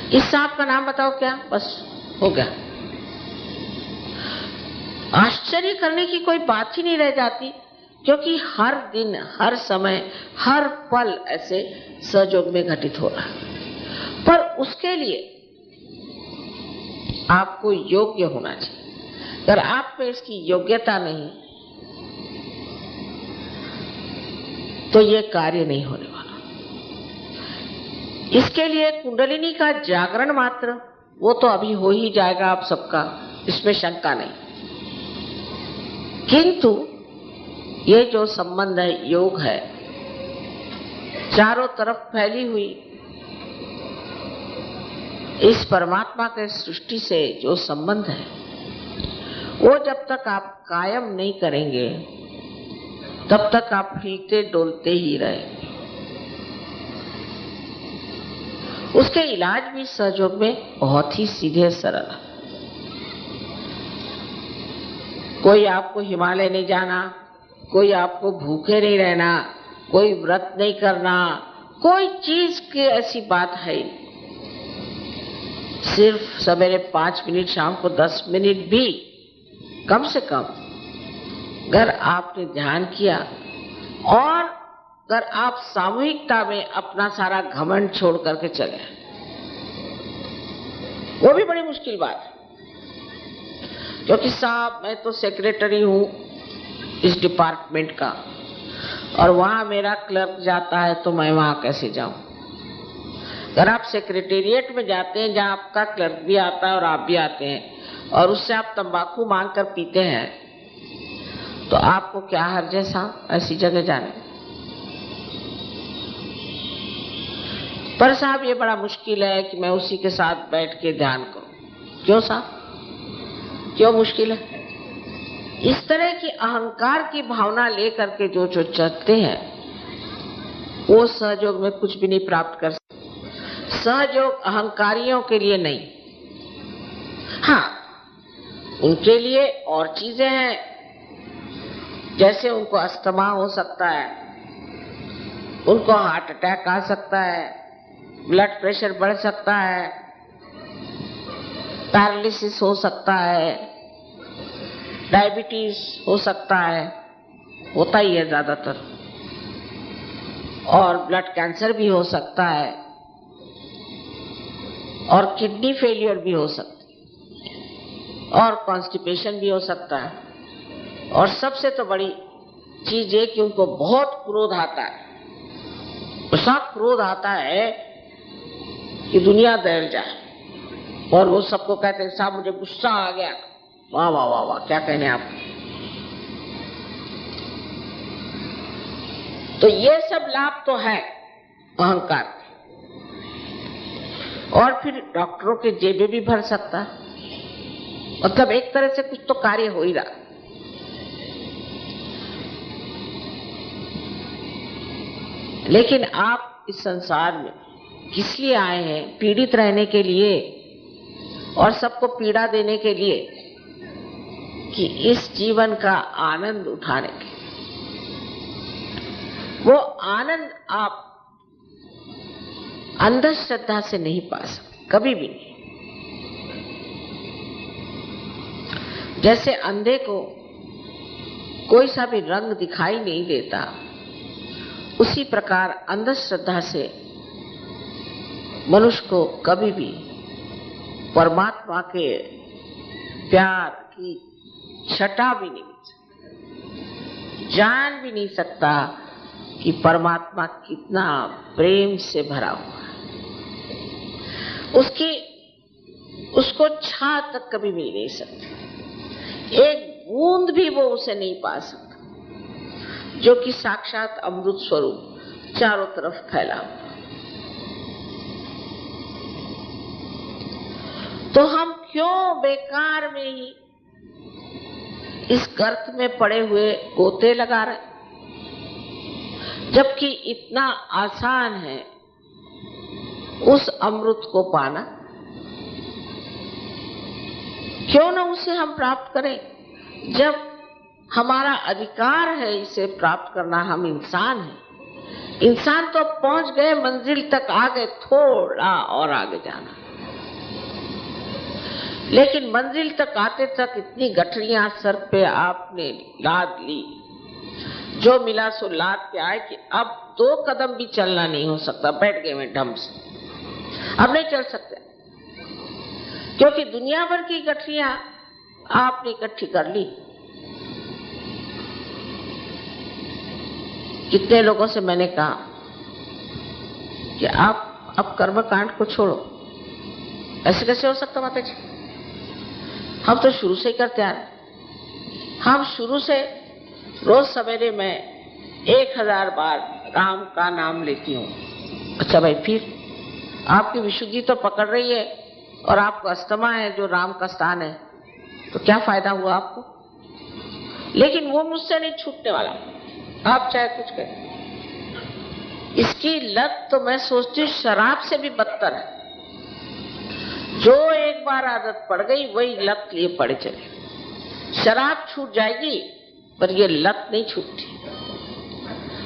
इस सांप का नाम बताओ क्या, बस हो गया। आश्चर्य करने की कोई बात ही नहीं रह जाती, क्योंकि हर दिन, हर समय, हर पल ऐसे सहयोग में घटित हो रहा है। पर उसके लिए आपको योग्य होना चाहिए। अगर आप में इसकी योग्यता नहीं तो ये कार्य नहीं होने वाला। इसके लिए कुंडलिनी का जागरण मात्र, वो तो अभी हो ही जाएगा आप सबका, इसमें शंका नहीं। किंतु ये जो संबंध है, योग है, चारों तरफ फैली हुई इस परमात्मा के सृष्टि से जो संबंध है, वो जब तक आप कायम नहीं करेंगे तब तक आप हिलते डोलते ही रहेंगे। उसके इलाज भी सहयोग में बहुत ही सीधे सरल है। कोई आपको हिमालय नहीं जाना, कोई आपको भूखे नहीं रहना, कोई व्रत नहीं करना, कोई चीज की ऐसी बात है। सिर्फ सवेरे 5 मिनट, शाम को 10 मिनट भी कम से कम अगर आपने ध्यान किया, और अगर आप सामूहिकता में अपना सारा घमंड छोड़ करके चले, वो भी बड़ी मुश्किल बात है। क्योंकि साहब मैं तो सेक्रेटरी हूं इस डिपार्टमेंट का, और वहां मेरा क्लर्क जाता है तो मैं वहां कैसे जाऊं। अगर आप सेक्रेटेरिएट में जाते हैं जहां आपका क्लर्क भी आता है और आप भी आते हैं, और उससे आप तंबाकू मांग कर पीते हैं, तो आपको क्या हर्ज है साहब ऐसी जगह जाने। पर साहब ये बड़ा मुश्किल है कि मैं उसी के साथ बैठ के ध्यान करूं। क्यों साहब, क्यों मुश्किल है? इस तरह की अहंकार की भावना लेकर के जो चलते हैं, वो सहयोग में कुछ भी नहीं प्राप्त कर सकते। सहयोग अहंकारियों के लिए नहीं, हाँ उनके लिए और चीजें हैं, जैसे उनको अस्थमा हो सकता है, उनको हार्ट अटैक आ सकता है, ब्लड प्रेशर बढ़ सकता है, पैरालिसिस हो सकता है, डायबिटीज हो सकता है, होता ही है ज्यादातर, और ब्लड कैंसर भी हो सकता है, और किडनी फेलियर भी हो सकता है, और कॉन्स्टिपेशन भी हो सकता है। और सबसे तो बड़ी चीज ये कि उनको बहुत क्रोध आता है, ऐसा क्रोध आता है कि दुनिया दहल जाए, और वो सबको कहते हैं साहब मुझे गुस्सा आ गया। वाह वाह वाह वाह, क्या कहने आप। तो ये सब लाभ तो है अहंकार, और फिर डॉक्टरों के जेबें भी भर सकता है। मतलब एक तरह से कुछ तो कार्य हो ही रहा। लेकिन आप इस संसार में किस लिए आए हैं? पीड़ित रहने के लिए और सबको पीड़ा देने के लिए, कि इस जीवन का आनंद उठाने के। वो आनंद आप अंधश्रद्धा से नहीं पा सकते, कभी भी नहीं। जैसे अंधे को कोई सा भी रंग दिखाई नहीं देता, उसी प्रकार अंधश्रद्धा से मनुष्य को कभी भी परमात्मा के प्यार की छटा भी नहीं मिल सकती, जान भी नहीं सकता कि परमात्मा कितना प्रेम से भरा हुआ है। उसको छा तक कभी मिल नहीं सकती, एक बूंद भी वो उसे नहीं पा सकता, जो कि साक्षात अमृत स्वरूप चारों तरफ फैला हुआ। तो हम क्यों बेकार में ही इस गर्त में पड़े हुए गोते लगा रहे, जबकि इतना आसान है उस अमृत को पाना। क्यों न उसे हम प्राप्त करें, जब हमारा अधिकार है इसे प्राप्त करना। हम इंसान हैं, इंसान तो पहुंच गए, मंजिल तक आ गए, थोड़ा और आगे जाना। लेकिन मंजिल तक आते तक इतनी गठरियां सर पे आपने लाद ली, जो मिला सो लाद के आए कि अब 2 कदम भी चलना नहीं हो सकता। बैठ गए मैं ढम से, अब नहीं चल सकते, क्योंकि दुनिया भर की गठरियां आपने इकट्ठी कर ली। कितने लोगों से मैंने कहा कि आप अब कर्मकांड को छोड़ो। ऐसे कैसे हो सकता माता जी? हम तो शुरू से ही करते आ रहे। हम शुरू से रोज सवेरे मैं 1000 बार राम का नाम लेती हूँ। अच्छा भाई, फिर आपकी विशुद्धि तो पकड़ रही है और आपको अस्थमा है जो राम का स्थान है, तो क्या फायदा हुआ आपको? लेकिन वो मुझसे नहीं छूटने वाला, आप चाहे कुछ करें। इसकी लत तो मैं सोचती हूँ शराब से भी बदतर है। जो एक बार आदत पड़ गई वही लत लिए पड़े चले। शराब छूट जाएगी पर ये लत नहीं छूटती।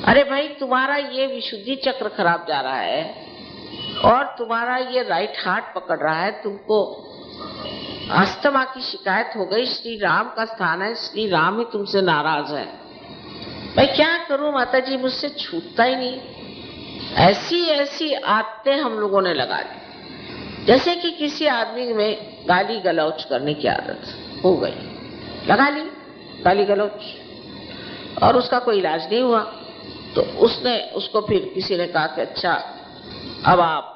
अरे भाई, तुम्हारा ये विशुद्धि चक्र खराब जा रहा है और तुम्हारा ये राइट हार्ट पकड़ रहा है, तुमको अस्थमा की शिकायत हो गई, श्री राम का स्थान है, श्री राम ही तुमसे नाराज है। भाई क्या करूं माता जी, मुझसे छूटता ही नहीं। ऐसी ऐसी आदतें हम लोगों ने लगा दी, जैसे कि किसी आदमी में गाली गलौच करने की आदत हो गई, लगा ली गाली गलौच, और उसका कोई इलाज नहीं हुआ। तो उसको फिर किसी ने कहा कि अच्छा अब आप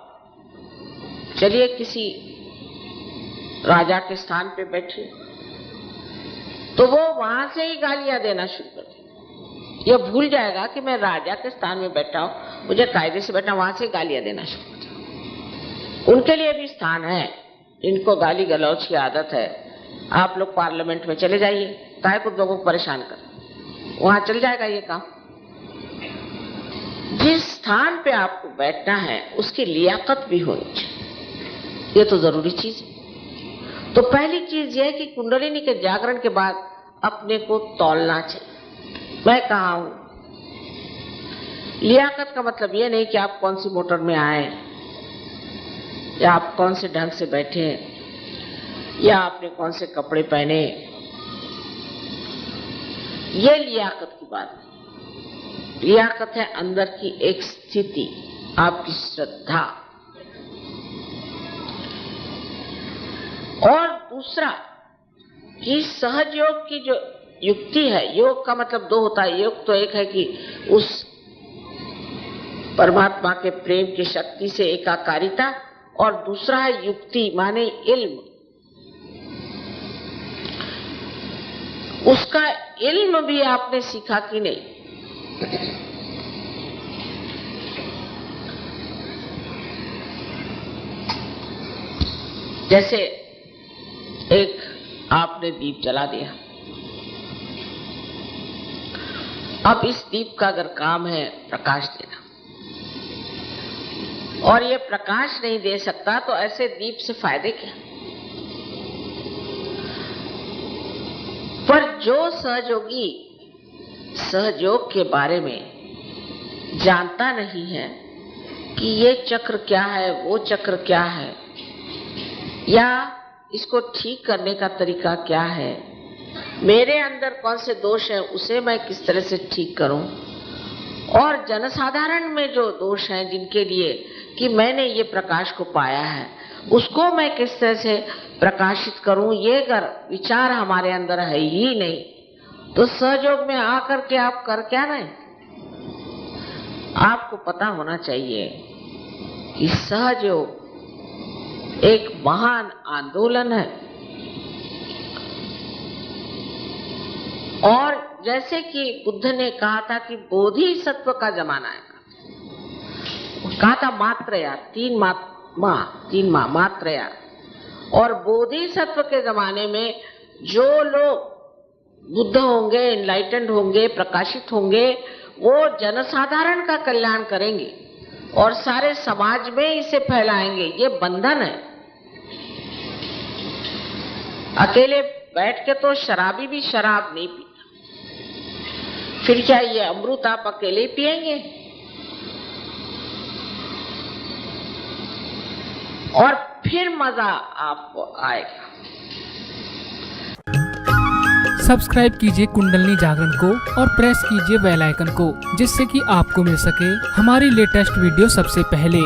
चलिए किसी राजा के स्थान पे बैठे, तो वो वहां से ही गालियां देना शुरू कर दी। ये भूल जाएगा कि मैं राजा के स्थान में बैठा हूं, मुझे कायदे से बैठा, वहां से गालियां देना शुरू कर दिया। उनके लिए भी स्थान है, इनको गाली गलौच की आदत है। आप लोग पार्लियामेंट में चले जाइए, काहे को लोगों को परेशान कर, वहां चल जाएगा ये काम। जिस स्थान पे आपको बैठना है उसकी लियाकत भी होनी चाहिए, ये तो जरूरी चीज है। तो पहली चीज ये है कि कुंडलिनी के जागरण के बाद अपने को तौलना चाहिए, मैं कहाँ हूं। लियाकत का मतलब ये नहीं कि आप कौन सी मोटर में आए, या आप कौन से ढंग से बैठे, या आपने कौन से कपड़े पहने, ये लियाकत की बात नहीं। लियाकत है अंदर की एक स्थिति, आपकी श्रद्धा। और दूसरा कि सहज योग की जो युक्ति है, योग का मतलब 2 होता है। योग तो एक है कि उस परमात्मा के प्रेम की शक्ति से एकाकारिता, और दूसरा है युक्ति माने इल्म। उसका इल्म भी आपने सीखा कि नहीं? जैसे एक आपने दीप जला दिया, अब इस दीप का अगर काम है प्रकाश देना, और ये प्रकाश नहीं दे सकता, तो ऐसे दीप से फायदे क्या? पर जो सहयोगी सहयोग के बारे में जानता नहीं है कि ये चक्र क्या है, वो चक्र क्या है, या इसको ठीक करने का तरीका क्या है, मेरे अंदर कौन से दोष है, उसे मैं किस तरह से ठीक करूं, और जनसाधारण में जो दोष हैं जिनके लिए कि मैंने ये प्रकाश को पाया है, उसको मैं किस तरह से प्रकाशित करूं, ये अगर विचार हमारे अंदर है ही नहीं, तो सहयोग में आकर के आप कर क्या रहे? आपको पता होना चाहिए कि सहयोग एक महान आंदोलन है। और जैसे कि बुद्ध ने कहा था कि बोधिसत्व का जमाना है, कहा था मात्रया, 3 माह मात्रया। और बोधिसत्व के जमाने में जो लोग बुद्ध होंगे, एनलाइटेंड होंगे, प्रकाशित होंगे, वो जनसाधारण का कल्याण करेंगे और सारे समाज में इसे फैलाएंगे। ये बंधन है। अकेले बैठ के तो शराबी भी शराब नहीं पीता, फिर क्या ये अमृत आप अकेले ही पिएंगे? और फिर मजा आपको आएगा। सब्सक्राइब कीजिए कुंडलिनी जागरण को और प्रेस कीजिए बेल आइकन को, जिससे कि आपको मिल सके हमारी लेटेस्ट वीडियो सबसे पहले।